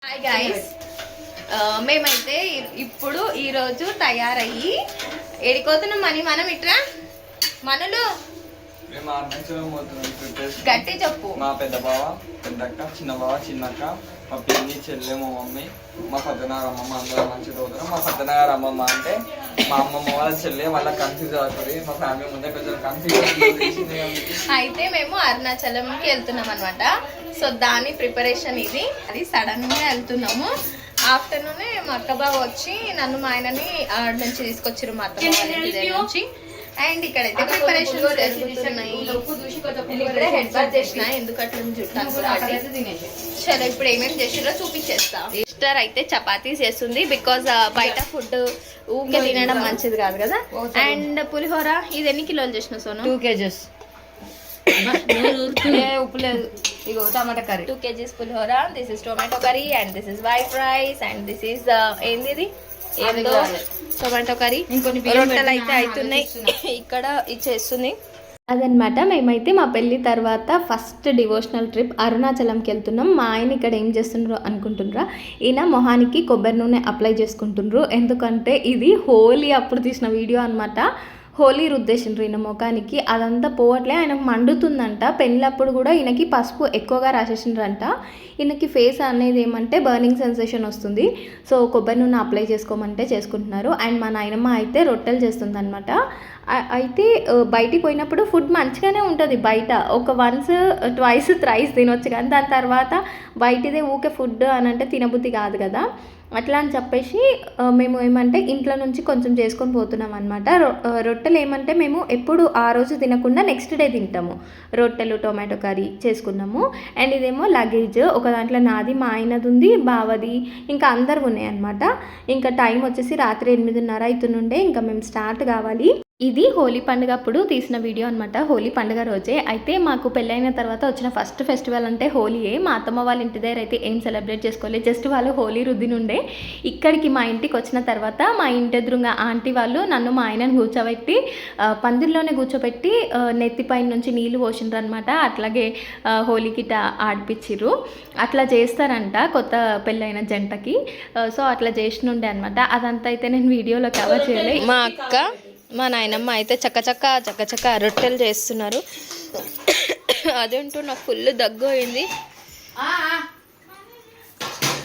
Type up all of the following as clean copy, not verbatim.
Hi guys, మేమైతే ఇప్పుడు ఈరోజు తయారయ్యి ఏడిపోతున్నాం. మనం ఇట్రా మనలు గట్టి చెప్పు. మా పెద్ద బావ, పెద్దక్క, చిన్న బావ, చిన్నక్క, మా పిన్ని, చెల్లె, మా మమ్మీ, మా పెద్దనారు అమ్మమ్మ అందరూ మంచిగా చదువుతారు. మా పెద్దనారు అమ్మమ్మ అంటే మా అమ్మమ్మ వాళ్ళ చెల్లె, వాళ్ళ కన్ఫ్యూజ్ అవుతుంది. మా ఫ్యామిలీ ముందే కొంచెం కన్ఫ్యూజ్. అయితే మేము అరుణాచలంకి వెళ్తున్నాం అనమాట. సో దాని ప్రిపరేషన్ ఇది. అది సడన్ గా వెళ్తున్నాము. ఆఫ్టర్నూన్ మా అక్క బావ వచ్చి నన్ను మా ఆయనని ఆడ నుంచి తీసుకొచ్చారు, మా అత్త నుంచి. అండ్ ఇక్కడైతే ప్రిపరేషన్ జరుగుతున్నాయి. ఇప్పుడే హెడ్ బాత్ చేసిన, ఎందుకంటే చుట్టాను. చలో ఇప్పుడు ఏమేమి చేసిరో చూపించేస్తా. సిస్టర్ అయితే చపాతీస్ చేస్తుంది, బికాజ్ బయట ఫుడ్ ఊకే తినడం మంచిది కాదు కదా. అండ్ పులిహోర ఇది ఎన్ని కిలోలు చేసిన సోను? 2 kgs. ఉప్పు లేదు. ఇగో టమాటా కర్రీ 2 kgs పులిహోర. This is tomato curry and this is white rice and this is ఏంది ఏందో టొమాటో కర్రీ. రొట్టెలు అయితే అవుతున్నాయి ఇక్కడ ఇచ్చేస్తుంది. అదనమాట. మేమైతే మా పెళ్ళి తర్వాత ఫస్ట్ డివోషనల్ ట్రిప్ అరుణాచలంకి వెళ్తున్నాం. మా ఆయన ఇక్కడ ఏం చేస్తుండ్రు అనుకుంటుండ్రా, ఈయన మొహానికి కొబ్బరి నూనె అప్లై చేసుకుంటుండ్రు. ఎందుకంటే ఇది హోలీ అప్పుడు తీసిన వీడియో అనమాట. హోలీ రుద్దేసిండ్రు ఈయన ముఖానికి, అదంతా పోవట్లే, ఆయనకు మండుతుందంట. పెళ్ళప్పుడు కూడా ఈయనకి పసుపు ఎక్కువగా రాసేసిండ్రంట. ఈయనకి ఫేస్ అనేది ఏమంటే బర్నింగ్ సెన్సేషన్ వస్తుంది. సో కొబ్బరి నూనె అప్లై చేసుకోమంటే చేసుకుంటున్నారు. అండ్ మా నాయనమ్మ అయితే రొట్టెలు చేస్తుంది అనమాట. అయితే బయటికి పోయినప్పుడు ఫుడ్ మంచిగానే ఉంటుంది. బయట ఒక వన్స్ ట్వైస్ థ్రైస్ తినొచ్చు, కానీ దాని తర్వాత బయటిదే ఊకే ఫుడ్ అని అంటే తినబుద్ధి కాదు కదా. అట్లా అని చెప్పేసి మేము ఏమంటే ఇంట్లో నుంచి కొంచెం చేసుకొని పోతున్నాం అనమాట. రొట్టెలు ఏమంటే మేము ఎప్పుడు ఆ రోజు తినకుండా నెక్స్ట్ డే తింటాము. రొట్టెలు టొమాటో కర్రీ చేసుకున్నాము. అండ్ ఇదేమో లగేజ్, ఒక దాంట్లో నాది, మా ఆయనది ఉంది, బావది, ఇంకా అందరు ఉన్నాయి అనమాట. ఇంకా టైం వచ్చేసి రాత్రి 8:30 అవుతుండే. ఇంకా మేము స్టార్ట్ కావాలి. ఇది హోలీ పండుగ అప్పుడు తీసిన వీడియో అనమాట. హోలీ పండుగ రోజే. అయితే మాకు పెళ్ళైన తర్వాత వచ్చిన ఫస్ట్ ఫెస్టివల్ అంటే హోలీయే. మా అత్తమ్మ వాళ్ళ ఇంటి దగ్గర అయితే ఏం సెలబ్రేట్ చేసుకోలేదు, జస్ట్ వాళ్ళు హోలీ రుద్దినుండే. ఇక్కడికి మా ఇంటికి వచ్చిన తర్వాత మా ఇంటి ఎదురుగా ఆంటీ వాళ్ళు నన్ను మా ఆయనను కూర్చోబెట్టి పందిర్లోనే కూర్చోబెట్టి నెత్తిపైన నుంచి నీళ్ళు పోసిండ్రు అనమాట. అట్లాగే హోలీకి ఆడిపించిర్రు. అట్లా చేస్తారంట కొత్త పెళ్ళైన జంటకి. సో అట్లా చేసినుండే అనమాట. అదంతా అయితే నేను వీడియోలో కవర్ చేయలేదు. మా అక్క మా నాయనమ్మ అయితే చక్క రొట్టెలు చేస్తున్నారు. అదేంటో నాకు ఫుల్ దగ్గు అయింది.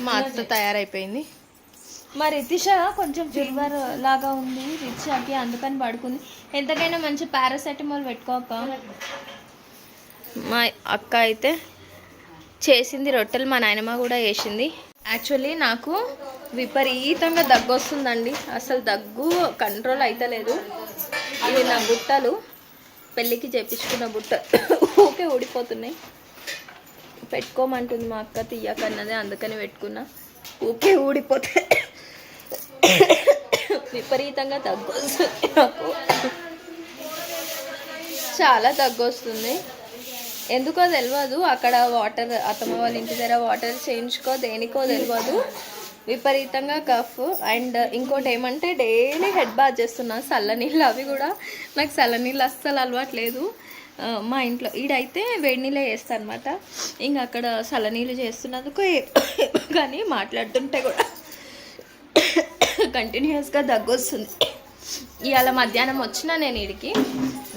మా అత్త తయారైపోయింది. మా రితిష కొంచెం ఫీవర్ లాగా ఉంది రితిషకి, అందుకని పడుకుంది. ఎంతకైనా మంచి పారాసెటమాల్ పెట్టుకోక. మా అక్క అయితే చేసింది రొట్టెలు, మా నాయనమ్మ కూడా వేసింది. యాక్చువల్లీ నాకు విపరీతంగా దగ్గు వస్తుందండి. అసలు దగ్గు కంట్రోల్ అవుతలేదు. ఇవి నా బుట్టలు, పెళ్ళికి చేపించుకున్న బుట్టలు ఊకే ఊడిపోతున్నాయి. పెట్టుకోమంటుంది మా అక్క, తీయకన్నది, అందుకని పెట్టుకున్నా. ఊకే ఊడిపోతే విపరీతంగా దగ్గు వస్తుంది నాకు. చాలా దగ్గు వస్తుంది, ఎందుకో తెలియదు. అక్కడ వాటర్, అత్తమ్మ వాళ్ళ ఇంటి దగ్గర వాటర్ చేయించుకో దేనికో తెలియదు. విపరీతంగా కఫ్. అండ్ ఇంకోటి ఏమంటే డైలీ హెడ్ బాత్ చేస్తున్నా చల్లనీళ్ళు. అవి కూడా నాకు చల్లనీళ్ళు అస్సలు అలవాట్లేదు. మా ఇంట్లో ఈడైతే వేడి నీళ్ళే చేస్తాను అనమాట. ఇంకా అక్కడ చల్లనీళ్ళు చేస్తున్నందుకు కానీ మాట్లాడుతుంటే కూడా కంటిన్యూస్గా దగ్గు వస్తుంది. ఇవాళ మధ్యాహ్నం వచ్చిన నేను ఈడికి,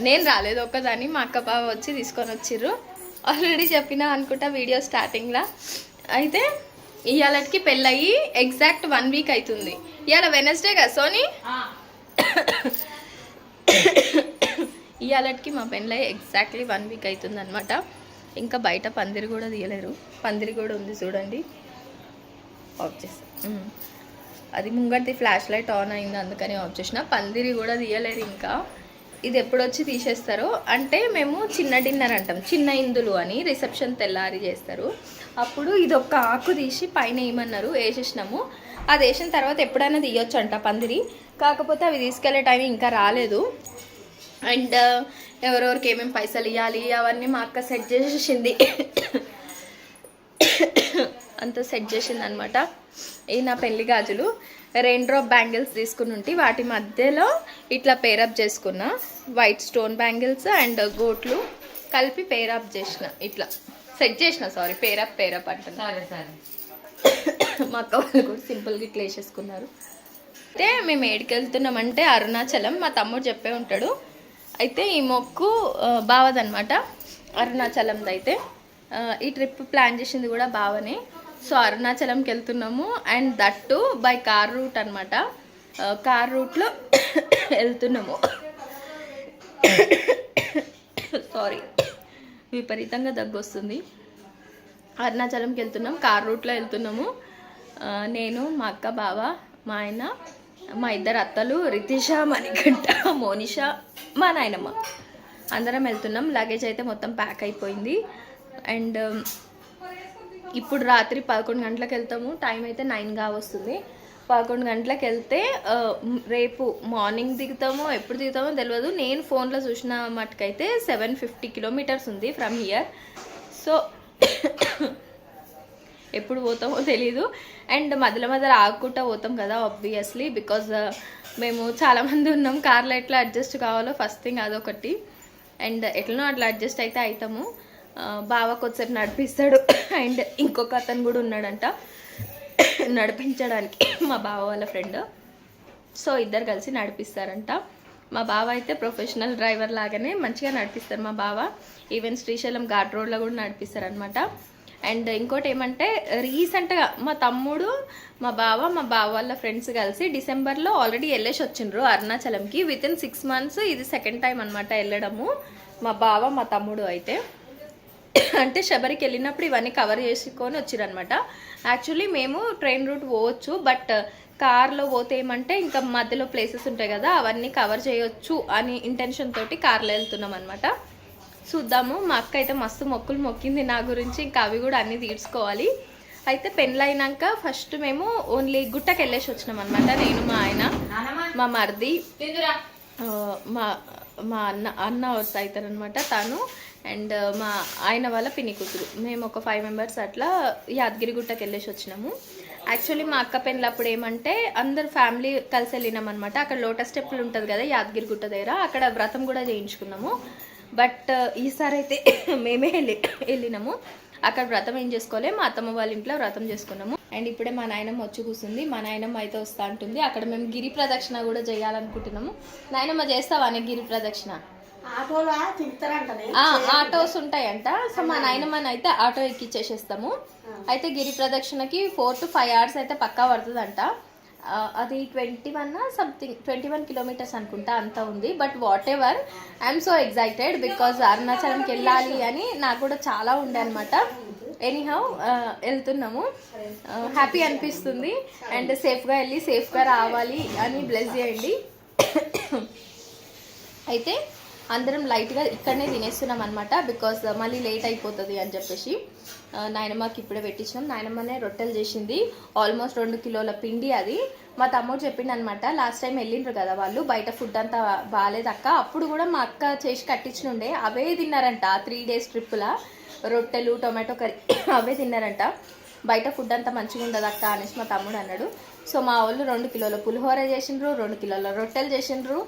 నేను రాలేదు ఒక్కదాన్ని, మా అక్క బావ వచ్చి తీసుకొని వచ్చిర్రు. ఆల్రెడీ చెప్పినా అనుకుంటా వీడియో స్టార్టింగ్లో. అయితే ఇవాళకి పెళ్ళయి ఎగ్జాక్ట్ 1 వీక్ అవుతుంది. ఇవాళ వెనస్డే కదా సోనీ, ఇవాళకి మా పెళ్ళయి ఎగ్జాక్ట్లీ 1 వీక్ అవుతుంది అనమాట. ఇంకా బయట పందిరి కూడా తీయలేరు. పందిరి కూడా ఉంది చూడండి, ఆఫ్ చేస్తాను. అది ముంగటి ఫ్లాష్ లైట్ ఆన్ అయింది, అందుకని ఆఫ్ చేసిన. పందిరి కూడా తీయలేరు ఇంకా. ఇది ఎప్పుడు వచ్చి తీసేస్తారో అంటే, మేము చిన్న డిన్నర్ అంటాం, చిన్న ఇందులు అని, రిసెప్షన్ తెల్లారి చేస్తారు. అప్పుడు ఇది ఒక ఆకు తీసి పైన వేయమన్నారు, వేసేసినాము. అది వేసిన తర్వాత ఎప్పుడైనా తీయొచ్చు అంట పందిరి. కాకపోతే అవి తీసుకెళ్లే టైం ఇంకా రాలేదు. అండ్ ఎవరెవరికి ఏమేమి పైసలు ఇవ్వాలి అవన్నీ మా అక్క సెట్ చేసేసింది. అంతా సెట్ చేసింది అనమాట. ఈ నా పెళ్లి గాజులు రెయిన్ డ్రాప్ బ్యాంగిల్స్ తీసుకుని ఉంటే వాటి మధ్యలో ఇట్లా పేరప్ చేసుకున్న వైట్ స్టోన్ బ్యాంగిల్స్ అండ్ గోట్లు కలిపి పేరప్ చేసిన, ఇట్లా సెట్ చేసిన. సారీ, పేరప్ అంటున్నా. మా అక్క వాళ్ళు కూడా సింపుల్గా ఇట్లా వేసేసుకున్నారు. అయితే మేము ఏడికి వెళ్తున్నామంటే అరుణాచలం, మా తమ్ముడు చెప్పే ఉంటాడు. అయితే ఈ మొక్కు బావదనమాట, అరుణాచలంది. అయితే ఈ ట్రిప్ ప్లాన్ చేసింది కూడా బావనే. సో అరుణాచలంకి వెళ్తున్నాము, and that by car route అనమాట. కార్ రూట్లో వెళ్తున్నాము. సారీ, విపరీతంగా దగ్గు వస్తుంది. అరుణాచలంకి వెళ్తున్నాం, కార్ రూట్లో వెళ్తున్నాము. నేను, మా అక్క, బావ, మా ఆయన, మా ఇద్దరు అత్తలు రితిష, మణికంఠ, మోనిష, మా నాయనమ్మ అందరం వెళ్తున్నాం. లగేజ్ అయితే మొత్తం ప్యాక్ అయిపోయింది. అండ్ ఇప్పుడు రాత్రి 11 గంటలకు వెళ్తాము. టైం అయితే 9 వస్తుంది. 11 గంటలకు వెళ్తే రేపు మార్నింగ్ దిగుతామో ఎప్పుడు దిగుతామో తెలియదు. నేను ఫోన్లో చూసిన మటుకైతే 750 కిలోమీటర్స్ ఉంది ఫ్రమ్ హియర్. సో ఎప్పుడు పోతామో తెలీదు. అండ్ మధ్యలో ఆగుకుంటా పోతాం కదా ఆబ్వియస్లీ, బికాజ్ మేము చాలామంది ఉన్నాం. కార్లో ఎట్లా అడ్జస్ట్ కావాలో ఫస్ట్ థింగ్ అదొకటి. అండ్ ఎట్లనో అట్లా అడ్జస్ట్ అయితే అవుతాము. బావ కొద్దిసేపు నడిపిస్తాడు. అండ్ ఇంకొక అతను కూడా ఉన్నాడంట నడిపించడానికి, మా బావ వాళ్ళ ఫ్రెండ్. సో ఇద్దరు కలిసి నడిపిస్తారంట. మా బావ అయితే ప్రొఫెషనల్ డ్రైవర్ లాగానే మంచిగా నడిపిస్తారు మా బావ. ఈవెన్ శ్రీశైలం ఘాట్ రోడ్లో కూడా నడిపిస్తారనమాట. అండ్ ఇంకోటి ఏమంటే రీసెంట్గా మా తమ్ముడు, మా బావ వాళ్ళ ఫ్రెండ్స్ కలిసి డిసెంబర్లో ఆల్రెడీ వెళ్ళేసి వచ్చిండ్రు అరుణాచలంకి. వితిన్ 6 months ఇది సెకండ్ టైం అనమాట వెళ్ళడము. మా బావ మా తమ్ముడు అయితే అంటే శబరికి వెళ్ళినప్పుడు ఇవన్నీ కవర్ చేసుకొని వచ్చిరనమాట. యాక్చువల్లీ మేము ట్రైన్ రూట్ పోవచ్చు, బట్ కార్లో పోతే ఏమంటే ఇంకా మధ్యలో ప్లేసెస్ ఉంటాయి కదా, అవన్నీ కవర్ చేయొచ్చు అని ఇంటెన్షన్ తోటి కార్లో వెళ్తున్నాం అనమాట. చూద్దాము. మా అక్క అయితే మస్తు మొక్కులు మొక్కింది నా గురించి, ఇంకా అవి కూడా అన్నీ తీర్చుకోవాలి. అయితే పెళ్ళైనాక ఫస్ట్ మేము ఓన్లీ గుట్టకి వెళ్ళేసి వచ్చినాం అనమాట. నేను, మా ఆయన, మా మరిది, మా అన్న అవుతారనమాట తను, అండ్ మా ఆయన వాళ్ళ పిన్ని కూతురు. మేము ఒక 5 members అట్లా యాదగిరి గుట్టకి వెళ్ళేసి వచ్చినాము. యాక్చువల్లీ మా అక్క పెళ్ళప్పుడు ఏమంటే అందరు ఫ్యామిలీ కలిసి వెళ్ళినాం అనమాట. అక్కడ లోటస్ టెంపుల్ ఉంటుంది కదా యాదగిరి గుట్ట దగ్గర, అక్కడ వ్రతం కూడా చేయించుకున్నాము. బట్ ఈసారి అయితే మేమే వెళ్ళినాము. అక్కడ వ్రతం ఏం చేసుకోలే, మా అత్తమ్మ వాళ్ళ ఇంట్లో వ్రతం చేసుకున్నాము. అండ్ ఇప్పుడే మా నాయనమ్మ వచ్చి కూర్చుంది. మా నాయనమ్మ అయితే వస్తా అంటుంది. అక్కడ మేము గిరి ప్రదక్షిణ కూడా చేయాలనుకుంటున్నాము. నాయనమ్మ చేస్తావా గిరి ప్రదక్షిణ? ఆటోస్ ఉంటాయంట. సో మా నాయనమ్మని అయితే ఆటో ఎక్కిచ్చేసేస్తాము. అయితే గిరి ప్రదక్షిణకి 4 to 5 hours అయితే పక్కా పడుతుందంట. అది 21 kilometers అనుకుంటా అంత ఉంది. But whatever, I'm so excited because అరుణాచలంకి వెళ్ళాలి అని నాకు కూడా చాలా ఉండే అనమాట. ఎనీహౌ వెళ్తున్నాము, హ్యాపీ అనిపిస్తుంది. అండ్ సేఫ్గా వెళ్ళి సేఫ్గా రావాలి అని బ్లెస్ చేయండి. అయితే అందరం లైట్గా ఇక్కడనే తినేస్తున్నాం అనమాట, బికాజ్ మళ్ళీ లేట్ అయిపోతుంది అని చెప్పేసి. నాయనమ్మకి ఇప్పుడే పెట్టించినాం. నాయనమ్మనే రొట్టెలు చేసింది, ఆల్మోస్ట్ 2 కిలోల పిండి. అది మా తమ్ముడు చెప్పిండు అనమాట. లాస్ట్ టైం వెళ్ళిండ్రు కదా వాళ్ళు, బయట ఫుడ్ అంతా బాగాలేదు అక్క, అప్పుడు కూడా మా అక్క చేసి కట్టించినుండే, అవే తిన్నారంట. 3 days ట్రిప్లా రొట్టెలు, టొమాటో కర్రీ అవే తిన్నారంట. బయట ఫుడ్ అంతా మంచిగా ఉండదు అక్క అనేసి మా తమ్ముడు అన్నాడు. సో మా వాళ్ళు 2 కిలోల పులిహోర చేసిండ్రు, 2 కిలోల రొట్టెలు చేసిండ్రు,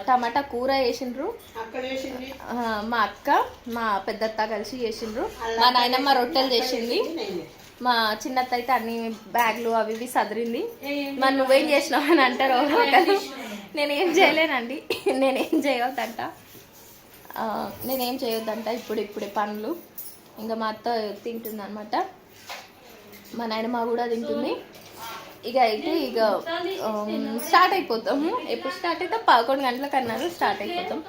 టమాటా కూర చేసిండ్రు. మా అక్క, మా పెద్దత్త కలిసి చేసిండ్రు. మా నాయనమ్మ రొట్టెలు చేసింది. మా చిన్నత్త అయితే అన్ని బ్యాగ్లు అవి ఇవి సదిరింది. మరి నువ్వేం చేసినావు అని అంటారు ఒకరు. నేనేం చేయలేనండి, నేనేం చేయొద్దంట ఇప్పుడే పనులు. ఇంకా మా అత్త తింటుంది అనమాట, మా నాయనమ్మ కూడా తింటుంది. అయితే స్టార్ట్ అయిపోతాము. ఎప్పుడు స్టార్ట్ అయితే 11 గంటలకు అన్నారు, స్టార్ట్ అయిపోతాం.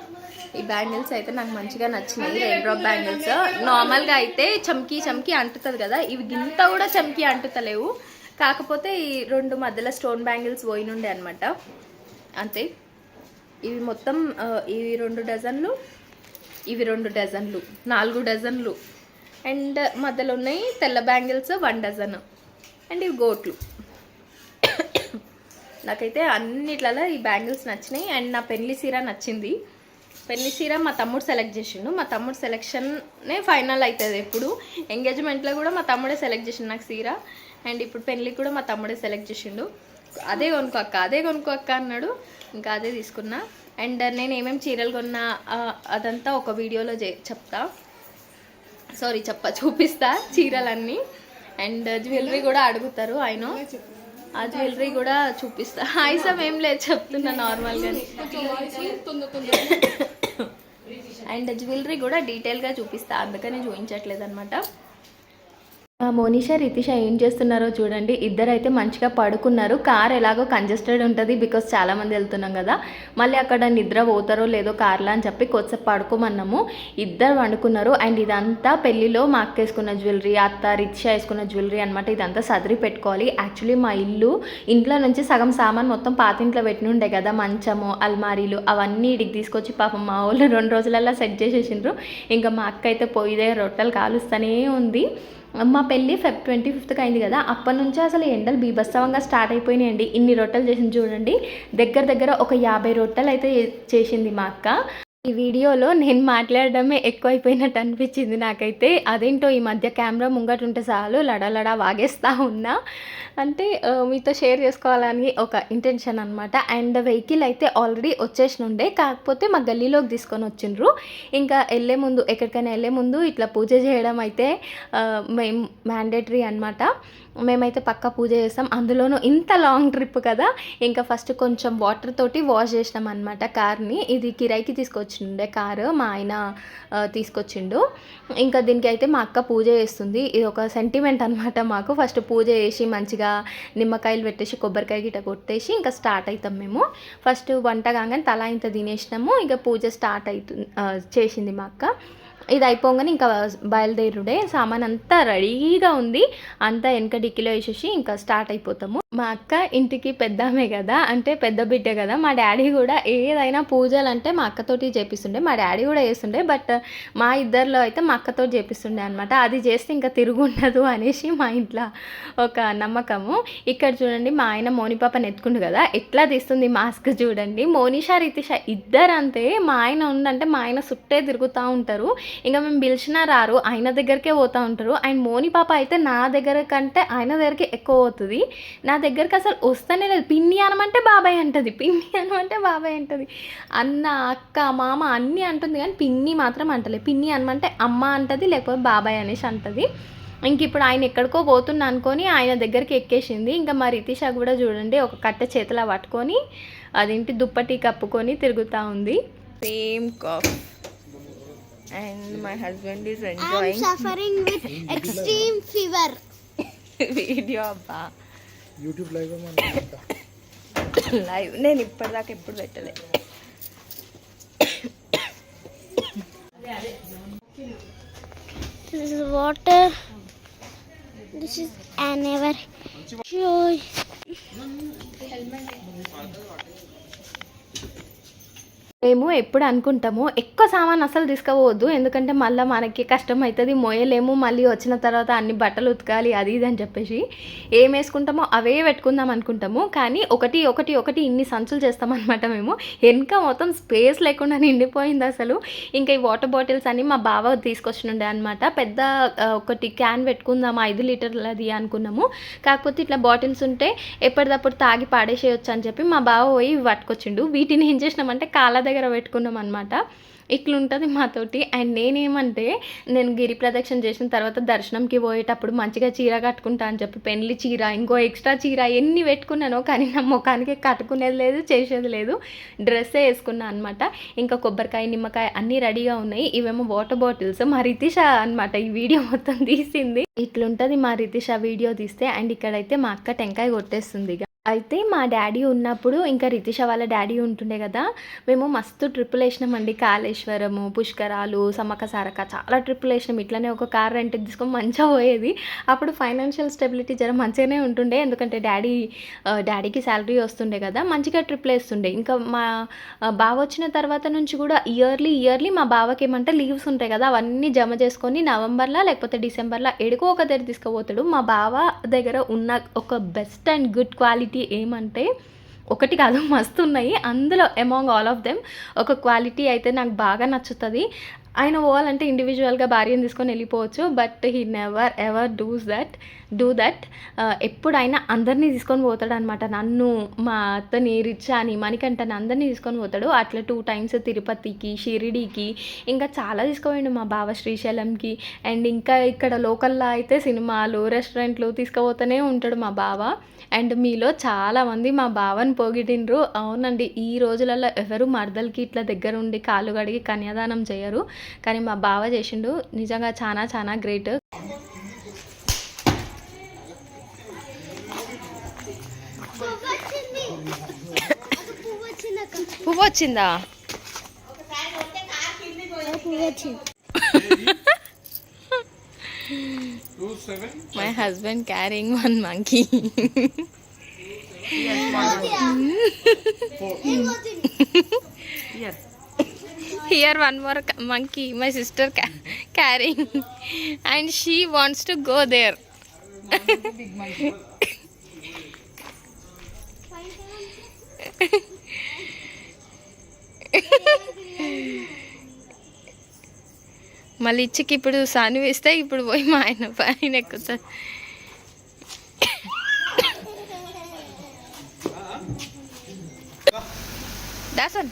ఈ బ్యాంగిల్స్ అయితే నాకు మంచిగా నచ్చినాయి, రెయిన్ డ్రాప్ బ్యాంగిల్స్. నార్మల్గా అయితే చమ్కీ అంటుతుంది కదా, ఇవి గింత కూడా చమ్కీ అంటుతలేవు. కాకపోతే ఈ 2 మధ్యలో స్టోన్ బ్యాంగిల్స్ పోయినుండే అనమాట, అంతే. ఇవి మొత్తం ఇవి 2 డజన్లు, ఇవి 2 డజన్లు, 4 డజన్లు. అండ్ మధ్యలో ఉన్నాయి తెల్ల బ్యాంగిల్స్ 1 డజన్. అండ్ ఇవి గోట్లు. నాకైతే అన్నిట్లలో ఈ బ్యాంగిల్స్ నచ్చినాయి. అండ్ నా పెళ్లి సీర నచ్చింది. పెళ్లి సీర మా తమ్ముడు సెలెక్ట్ చేసిండు. మా తమ్ముడు సెలెక్షన్నే ఫైనల్ అవుతుంది. ఎప్పుడు ఎంగేజ్మెంట్లో కూడా మా తమ్ముడే సెలెక్ట్ చేసిండు నాకు సీర. అండ్ ఇప్పుడు పెళ్ళికి కూడా మా తమ్ముడే సెలెక్ట్ చేసిండు. అదే కొనుక్కో అక్క అన్నాడు, ఇంకా అదే తీసుకున్నా. అండ్ నేను ఏమేమి చీరలు కొన్నా అదంతా ఒక వీడియోలో చూపిస్తా చీరలన్నీ. అండ్ జ్యువెలరీ కూడా అడుగుతారు ఆయన. ఆ జ్యువెలరీ కూడా చూపిస్తా. ఆయుసం ఏం లేదు చెప్తున్నా నార్మల్గా. అండ్ జ్యువెలరీ కూడా డీటెయిల్గా చూపిస్తా, అందుకని చూపించట్లేదు అనమాట. మోనిషా రితిషా ఏం చేస్తున్నారో చూడండి. ఇద్దరైతే మంచిగా పడుకున్నారు. కార్ ఎలాగో కంజెస్టెడ్ ఉంటుంది బికాస్ చాలామంది వెళ్తున్నాం కదా, మళ్ళీ అక్కడ నిద్ర పోతారో లేదో కార్లో అని చెప్పి కొద్దిసేపు పడుకోమన్నాము. ఇద్దరు వండుకున్నారు. అండ్ ఇదంతా పెళ్ళిలో మా అక్క వేసుకున్న జ్యువెలరీ, అత్త రితిషా వేసుకున్న జ్యువెలరీ అనమాట. ఇదంతా సదిరి పెట్టుకోవాలి. యాక్చువల్లీ మా ఇంట్లో నుంచి సగం సామాన్ మొత్తం పాతింట్లో పెట్టిన ఉండే కదా, మంచము అల్మారీలు అవన్నీ ఇడికి తీసుకొచ్చి పాపం మా వాళ్ళు 2 రోజులల్లో సెట్ చేసేసిండ్రు. ఇంకా మా అక్క అయితే పొయ్యిదే రొట్టెలు కాలుస్తూనే ఉంది. మా పెళ్ళి Feb 25th అయింది కదా, అప్పటి నుంచి అసలు ఎండలు బీభత్సవంగా స్టార్ట్ అయిపోయినాయండి. ఇన్ని రొట్టెలు చేసింది చూడండి. దగ్గర ఒక 50 రొట్టెలు అయితే చేసింది మా అక్క. ఈ వీడియోలో నేను మాట్లాడడమే ఎక్కువైపోయినట్టు అనిపించింది నాకైతే. అదేంటో ఈ మధ్య కెమెరా ముంగట ఉంటే చాలు లడలడా వాగేస్తూ ఉన్నా. అంటే మీతో షేర్ చేసుకోవాలని ఒక ఇంటెన్షన్ అనమాట. అండ్ వెహికల్ అయితే ఆల్రెడీ వచ్చేసినుండే, కాకపోతే మా గల్లీలోకి తీసుకొని వచ్చిండ్రు. ఇంకా ఎక్కడికైనా వెళ్ళే ముందు ఇట్లా పూజ చేయడం అయితే మేము మ్యాండేటరీ అనమాట. మేమైతే పక్కా పూజ చేస్తాం. అందులోనూ ఇంత లాంగ్ ట్రిప్ కదా, ఇంకా ఫస్ట్ కొంచెం వాటర్ తోటి వాష్ చేసినాం అనమాట కార్ని. ఇది కిరాయికి తీసుకొచ్చిండే కారు, మా ఆయన తీసుకొచ్చిండు. ఇంకా దీనికి అయితే మా అక్క పూజ చేస్తుంది. ఇది ఒక సెంటిమెంట్ అనమాట మాకు. ఫస్ట్ పూజ చేసి మంచిగా నిమ్మకాయలు పెట్టేసి కొబ్బరికాయ గిట్ట కొట్టేసి ఇంకా స్టార్ట్ అవుతాం మేము. ఫస్ట్ వంట కాగానే తలా ఇంత తినేసినాము. ఇంకా పూజ స్టార్ట్ చేసింది మా అక్క. ఇది అయిపోగానే ఇంకా బయలుదేరుడే. సామాన్ అంతా రెడీగా ఉంది, అంతా వెనక డిక్కీలో వేసేసి ఇంకా స్టార్ట్ అయిపోతాము. మా అక్క ఇంటికి పెద్దామే కదా, అంటే పెద్ద బిడ్డ కదా. మా డాడీ కూడా ఏదైనా పూజలు అంటే మా అక్కతోటి చేపిస్తుండే, మా డాడీ కూడా చేస్తుండే. బట్ మా ఇద్దరిలో అయితే మా అక్కతో చేపిస్తుండే అనమాట. అది చేస్తే ఇంకా తిరుగుండదు అనేసి మా ఇంట్లో ఒక నమ్మకము. ఇక్కడ చూడండి మా ఆయన మోనిపాపని ఎత్తుకుండు కదా, ఎట్లా తీస్తుంది మాస్క్ చూడండి. మోనిషా రితిషా ఇద్దరు అంతే. మా ఆయన ఉందంటే మా ఆయన చుట్టే తిరుగుతూ ఉంటారు. ఇంకా మేము పిలిచినా రారు, ఆయన దగ్గరికే పోతూ ఉంటారు. అండ్ మోని పాప అయితే నా దగ్గర కంటే ఆయన దగ్గరికి ఎక్కువ పోతుంది. నా దగ్గరికి అసలు వస్తేనే లేదు. పిన్ని అనమంటే బాబాయ్ అంటుంది, పిన్ని అనమంటే బాబాయ్ అంటుంది. అన్న అక్క మామ అన్నీ అంటుంది కానీ పిన్ని మాత్రం అంటలేదు. పిన్ని అనమంటే అమ్మ అంటుంది, లేకపోతే బాబాయ్ అనేసి అంటుంది. ఇంక ఇప్పుడు ఆయన ఎక్కడికో పోతున్నా అనుకొని ఆయన దగ్గరికి ఎక్కేసింది. ఇంకా మా రితిషా కూడా చూడండి ఒక కట్టె చేతిలో పట్టుకొని అదేంటి దుప్పటి కప్పుకొని తిరుగుతూ ఉంది. Same cough. And my husband is enjoying. I'm suffering with extreme fever. Video abba. YouTube live live నేను ఇప్పటిదాకా ఎప్పుడు పెట్టలే. This is water. This is an ever joy. మేము ఎప్పుడు అనుకుంటాము ఎక్కువ సామాన్ అసలు తీసుకుపోవద్దు, ఎందుకంటే మళ్ళీ మనకి కష్టం అవుతుంది, మోయలేము, మళ్ళీ వచ్చిన తర్వాత అన్ని బట్టలు ఉతకాలి అది ఇది అని చెప్పేసి ఏం వేసుకుంటామో అవే పెట్టుకుందాం అనుకుంటాము. కానీ ఒకటి ఇన్ని సంచులు చేస్తామన్నమాట మేము. వెనక మొత్తం స్పేస్ లేకుండా నిండిపోయింది అసలు. ఇంకా ఈ వాటర్ బాటిల్స్ అన్ని మా బావ తీసుకొచ్చినుండే అనమాట. పెద్ద ఒకటి క్యాన్ పెట్టుకుందాం 5 లీటర్లది అనుకున్నాము. కాకపోతే ఇట్లా బాటిల్స్ ఉంటే ఎప్పటిదప్పుడు తాగి పాడేసేయచ్చు అని చెప్పి మా బావ పోయి పట్టుకొచ్చిండు. వీటిని ఏం చేసినామంటే కాళ్ళ దగ్గర పెట్టుకున్నాం అనమాట. ఇట్లుంటుంది మాతోటి. అండ్ నేనేమంటే నేను గిరి ప్రదక్షిణ చేసిన తర్వాత దర్శనంకి పోయేటప్పుడు మంచిగా చీర కట్టుకుంటా అని చెప్పి పెళ్లి చీర ఇంకో ఎక్స్ట్రా చీర ఎన్ని పెట్టుకున్నానో, కానీ నా ముఖానికి కట్టుకునేది లేదు, చేసేది లేదు. డ్రెస్సే వేసుకున్నాను అనమాట. ఇంకా కొబ్బరికాయ నిమ్మకాయ అన్నీ రెడీగా ఉన్నాయి. ఇవేమో వాటర్ బాటిల్స్. మా రితిష అనమాట ఈ వీడియో మొత్తం తీసింది. ఇట్లుంటుంది మా రితిష వీడియో తీస్తే. అండ్ ఇక్కడైతే మా అక్క టెంకాయ కొట్టేస్తుంది. అయితే మా డాడీ ఉన్నప్పుడు ఇంకా రితిష వాళ్ళ డాడీ ఉంటుండే కదా, మేము మస్తు ట్రిప్పులు వేసినామండి. కాళేశ్వరము, పుష్కరాలు, సమ్మక్క సారక్క చాలా ట్రిప్పులు వేసినాం. ఇట్లనే ఒక కార్ రెంట్కి తీసుకొని మంచిగా పోయేది. అప్పుడు ఫైనాన్షియల్ స్టెబిలిటీ జర మంచిగానే ఉంటుండే, ఎందుకంటే డాడీకి శాలరీ వస్తుండే కదా, మంచిగా ట్రిప్పులు వేస్తుండే. ఇంకా మా బావ వచ్చిన తర్వాత నుంచి కూడా ఇయర్లీ మా బావకి ఏమంటే లీవ్స్ ఉంటాయి కదా, అవన్నీ జమ చేసుకొని నవంబర్లో లేకపోతే డిసెంబర్లో ఎడుకో ఒక దగ్గర తీసుకుపోతాడు. మా బావ దగ్గర ఉన్న ఒక బెస్ట్ అండ్ గుడ్ క్వాలిటీ ఏమంటే ఒకటి కాదు మస్తు ఉన్నాయి. అందులో అమాంగ్ ఆల్ ఆఫ్ దెమ్ ఒక క్వాలిటీ అయితే నాకు బాగా నచ్చుతుంది. ఆయన పోవాలంటే ఇండివిజువల్గా భార్యను తీసుకొని వెళ్ళిపోవచ్చు, but he never ever does that. Do that. ఎప్పుడైనా అందరినీ తీసుకొని పోతాడు అనమాట. నన్ను, మా అత్తని, రిచాని, మణికంఠని అందరినీ తీసుకొని పోతాడు. అట్లా 2 times తిరుపతికి, షిరిడీకి, ఇంకా చాలా తీసుకుపోయిండు మా బావ, శ్రీశైలంకి. అండ్ ఇంకా ఇక్కడ లోకల్లో అయితే సినిమాలు, రెస్టారెంట్లు తీసుకుపోతూనే ఉంటాడు మా బావ. అండ్ మీలో చాలామంది మా బావని పొగిడిండ్రు. అవునండి, ఈ రోజులలో ఎవరు మరదలకి ఇట్లా దగ్గర ఉండి కాళ్ళు కడిగి కన్యాదానం చేయరు, కానీ మా బావ చేసిండు. నిజంగా చాలా చాలా గ్రేట్. పువ్వు వచ్చిందా? My husband carrying one monkey. Here one more monkey my sister carrying, and she wants to go there. Big monkey. మళ్ళీ ఇచ్చికి ఇప్పుడు సాని వేస్తే ఇప్పుడు పోయి మా ఆయన పైన ఎక్కుతారు. దాసన్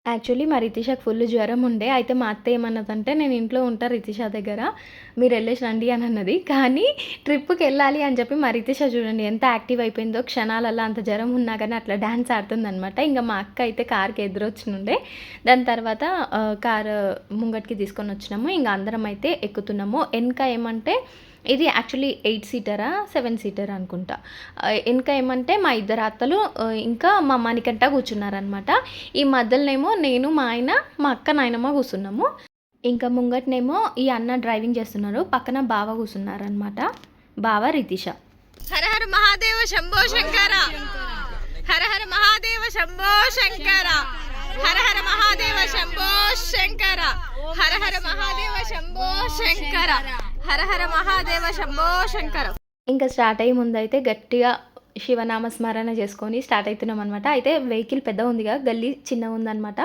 యాక్చువల్లీ మా రితిషాకి ఫుల్ జ్వరం ఉండే. అయితే మా అత్త ఏమన్నదంటే, నేను ఇంట్లో ఉంటా రితిషా దగ్గర, మీరు వెళ్ళేసి రండి అని అన్నది. కానీ ట్రిప్కి వెళ్ళాలి అని చెప్పి మా రితిషా చూడండి ఎంత యాక్టివ్ అయిపోయిందో. క్షణాలలో అంత జ్వరం ఉన్నా కానీ అట్లా డ్యాన్స్ ఆడుతుందనమాట. ఇంకా మా అక్క అయితే కార్కి ఎదురొచ్చినుండే. దాని తర్వాత కారు ముంగటికి తీసుకొని వచ్చినాము. ఇంకా అందరం అయితే ఎక్కుతున్నాము. వెనక ఏమంటే ఇది యాక్చువల్లీ 8 seater 7 seater అనుకుంటా. వెనక ఏమంటే మా ఇద్దరు అత్తలు ఇంకా మా మణికంఠ కూర్చున్నారనమాట. ఈ మధ్యలోనేమో నేను, మా ఆయన, మా అక్క, నాయనమ్మ కూర్చున్నాము. ఇంకా ముంగటనేమో ఈ అన్న డ్రైవింగ్ చేస్తున్నారు, పక్కన బావ కూర్చున్నారనమాట. బావ రితిష. హర హర మహాదేవ శంభో శంకర, హర హర మహాదేవ శంభో శంకర, హర హర మహాదేవ శంభో శంకర, హర హర మహాదేవ శంభో శంకర, హర హర మహాదేవ శంభో శంకర. ఇంకా స్టార్ట్ అయ్యే ముందు అయితే గట్టిగా శివనామ స్మరణ చేసుకొని స్టార్ట్ అవుతున్నాం అనమాట. అయితే వెహికల్ పెద్ద ఉందిగా, గల్లీ చిన్న ఉందనమాట.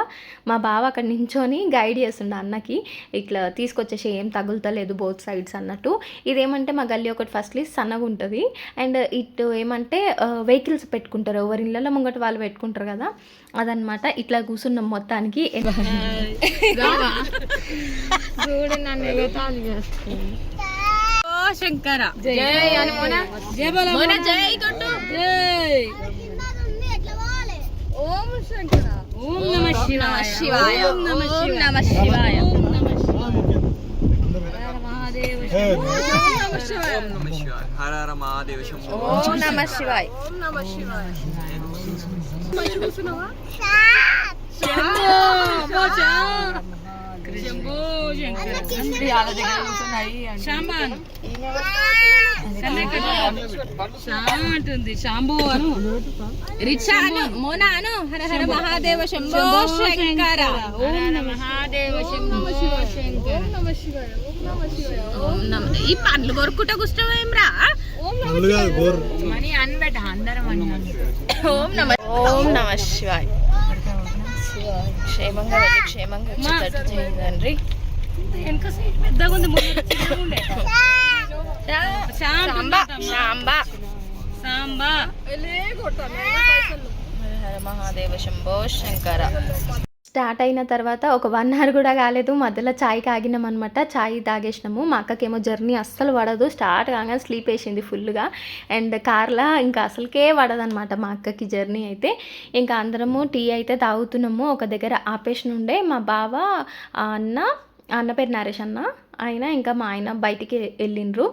మా బావ అక్కడ నించొని గైడ్ చేస్తుండే అన్నకి, ఇట్లా తీసుకొచ్చేసి ఏం తగులుతలేదు బోత్ సైడ్స్ అన్నట్టు. ఇదేమంటే మా గల్లీ ఒకటి ఫస్ట్లీ సన్నగా ఉంటుంది. అండ్ ఇటు ఏమంటే వెహికల్స్ పెట్టుకుంటారు, ఎవరి ఇళ్ళలో ముంగట వాళ్ళు పెట్టుకుంటారు కదా, అదనమాట. ఇట్లా కూర్చున్నాం మొత్తానికి. శంకర జై అని జై బోలో జై కొట్టు జై ఓం శంకర ఓం నమః శివాయ ఓం నమః శివాయ ఓం నమః శివాయ ఓం నమః శివాయ హర హర మహాదేవ శంభో ఓం నమః శివాయ ఓం నమః శివాయ శంభో శంకర అండి ఆల దగ్గర కూర్చున్నాయి శాంబాను శాంటుంది శాంబో అను రిచా అను మోనా అను హర హర మహాదేవ శంభో శంకర ఓం నమః మహాదేవ శంభో శంకర ఓం నమః శివాయ ఓం నమః శివాయ ఓం నమః. ఈ పండ్లు కొరుకుట కుష్టమేమ్రా ఓం నమః మని అన్బెట అందరం అని ఓం నమః శివాయ. క్షేమంగా వెళ్ళి క్షేమంగా వచ్చేటట్టు చేయండి. మహాదేవ శంభో శంకర. స్టార్ట్ అయిన తర్వాత ఒక 1 hour కూడా కాలేదు, మధ్యలో ఛాయ్కి ఆగినాం అనమాట. ఛాయ్ తాగేసినాము. మా అక్కకేమో జర్నీ అస్సలు పడదు, స్టార్ట్ కాగానే స్లీప్ వేసింది ఫుల్గా. అండ్ కార్లో ఇంకా అసలుకే పడదనమాట మా అక్కకి జర్నీ అయితే. ఇంకా అందరము టీ అయితే తాగుతున్నాము. ఒక దగ్గర ఆపేషన్ ఉండే. మా బావ అన్న పేరు నరేష్ అన్న, ఆయన ఇంకా మా ఆయన బయటికి వెళ్ళిండ్రు.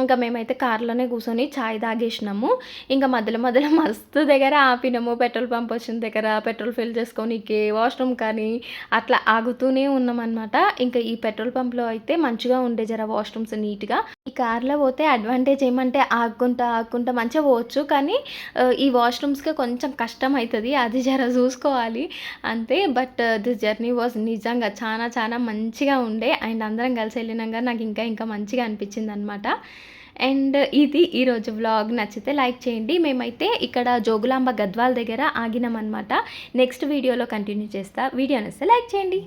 ఇంకా మేమైతే కార్లోనే కూర్చొని ఛాయ్ తాగేసినాము. ఇంకా మధ్యలో మస్తు దగ్గర ఆపినాము. పెట్రోల్ పంప్ వచ్చిన దగ్గర పెట్రోల్ ఫిల్ చేసుకొని వాష్రూమ్ కానీ అట్లా ఆగుతూనే ఉన్నామన్నమాట. ఇంకా ఈ పెట్రోల్ పంప్లో అయితే మంచిగా ఉండే జర వాష్రూమ్స్ నీట్గా. ఈ కార్లో పోతే అడ్వాంటేజ్ ఏమంటే ఆగుకుంటా మంచిగా పోవచ్చు, కానీ ఈ వాష్రూమ్స్కి కొంచెం కష్టం అవుతుంది, అది జర చూసుకోవాలి అంతే. బట్ దిస్ జర్నీ వాజ్ నిజంగా చాలా చాలా మంచిగా ఉండే. అండ్ అందరం కలిసి వెళ్ళినాక నాకు ఇంకా మంచిగా అనిపించింది అనమాట. అండ్ ఇది ఈరోజు వ్లాగ్. నచ్చితే లైక్ చేయండి. మేమైతే ఇక్కడ జోగులాంబ గద్వాల్ దగ్గర ఆగినామన్నమాట. నెక్స్ట్ వీడియోలో కంటిన్యూ చేస్తా. వీడియో నచ్చితే లైక్ చేయండి.